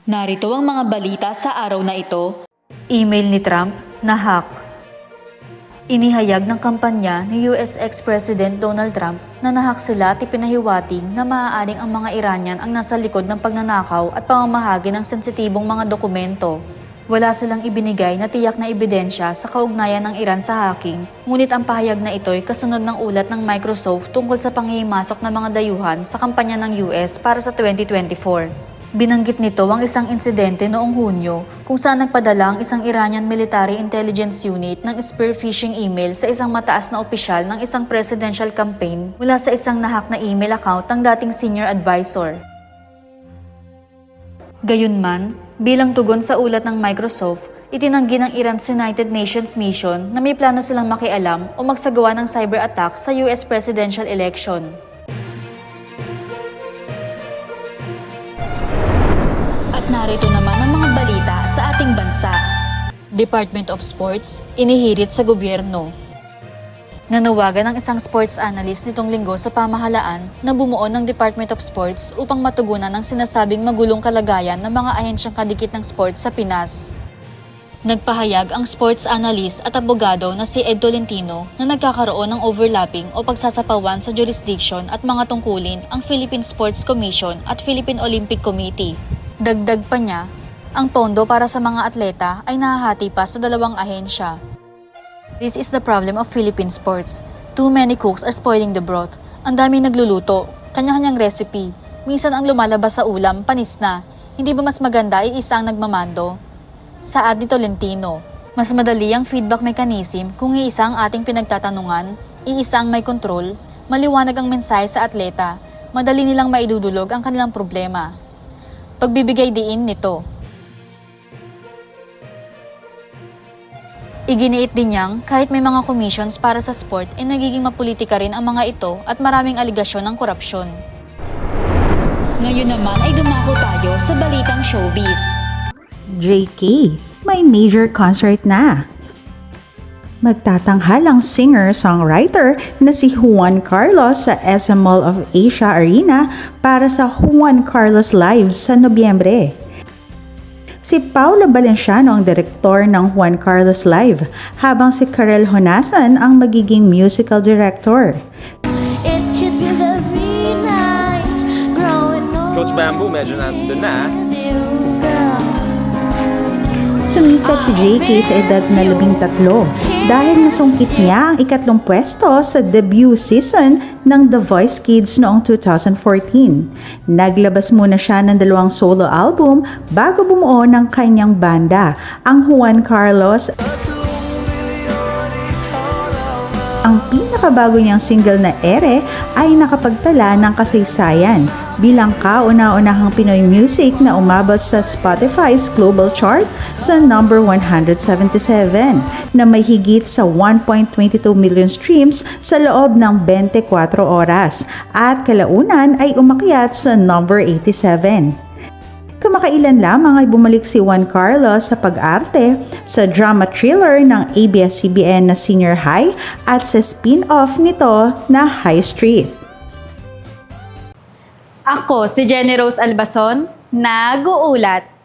Narito ang mga balita sa araw na ito. Email ni Trump na hack. Inihayag ng kampanya ni US ex-President Donald Trump na nahak sila at ipinahiwatig na maaaring ang mga Iranian ang nasa likod ng pagnanakaw at pamamahagi ng sensitibong mga dokumento. Wala silang ibinigay na tiyak na ebidensya sa kaugnayan ng Iran sa hacking, ngunit ang pahayag na ito ay kasunod ng ulat ng Microsoft tungkol sa panghihimasok ng mga dayuhan sa kampanya ng US para sa 2024. Binanggit nito ang isang insidente noong Hunyo kung saan nagpadala ang isang Iranian Military Intelligence Unit ng spear phishing email sa isang mataas na opisyal ng isang presidential campaign mula sa isang nahak na email account ng dating senior advisor. Gayunman, bilang tugon sa ulat ng Microsoft, itinanggi ng Iran's United Nations mission na may plano silang makialam o magsagawa ng cyber attack sa US presidential election. Narito naman ang mga balita sa ating bansa. Department of Sports, inihirit sa gobyerno. Nanawagan ng isang sports analyst nitong linggo sa pamahalaan na bumuo ng Department of Sports upang matugunan ang sinasabing magulong kalagayan ng mga ahensyang kadikit ng sports sa Pinas. Nagpahayag ang sports analyst at abogado na si Ed Tolentino na nagkakaroon ng overlapping o pagsasapawan sa jurisdiction at mga tungkulin ang Philippine Sports Commission at Philippine Olympic Committee. Dagdag pa niya, ang pondo para sa mga atleta ay nahahati pa sa dalawang ahensya. This is the problem of Philippine sports. Too many cooks are spoiling the broth. Ang dami nagluluto, kanya-kanyang recipe. Minsan ang lumalabas sa ulam, panis na. Hindi ba mas maganda ay isa ang nagmamando? Saad ni Tolentino, mas madali ang feedback mechanism kung iisa ang ating pinagtatanungan, iisa ang may control, maliwanag ang mensahe sa atleta, madali nilang maidudulog ang kanilang problema. Pagbibigay diin nito. Iginiit din niyang kahit may mga commissions para sa sport ay nagiging mapolitika rin ang mga ito at maraming aligasyon ng korupsyon. Ngayon naman ay dumako tayo sa balitang showbiz. JK, may major concert na. Magtatanghal ang singer-songwriter na si Juan Carlos sa SM Mall of Asia Arena para sa Juan Carlos Live sa Nobyembre. Si Paula Valenciano ang direktor ng Juan Carlos Live, habang si Karel Honasan ang magiging musical director. Coach Bamboo, medyo nandun na. Sumikat si JK sa edad na 13 dahil nasungkit niya ang ikatlong pwesto sa debut season ng The Voice Kids noong 2014. Naglabas muna siya ng 2 solo album bago bumuo ng kanyang banda, ang Juan Carlos. Ang pinakabago niyang single na Ere ay nakapagtala ng kasaysayan bilang kauna-unahang Pinoy music na umabot sa Spotify's Global Chart sa number 177 na may higit sa 1.22 million streams sa loob ng 24 oras at kalaunan ay umakyat sa number 87. Kamakailan lamang ay bumalik si Juan Carlos sa pag-arte sa drama thriller ng ABS-CBN na Senior High at sa spin-off nito na High Street. Ako si Jenny Rose Albason, nag-uulat.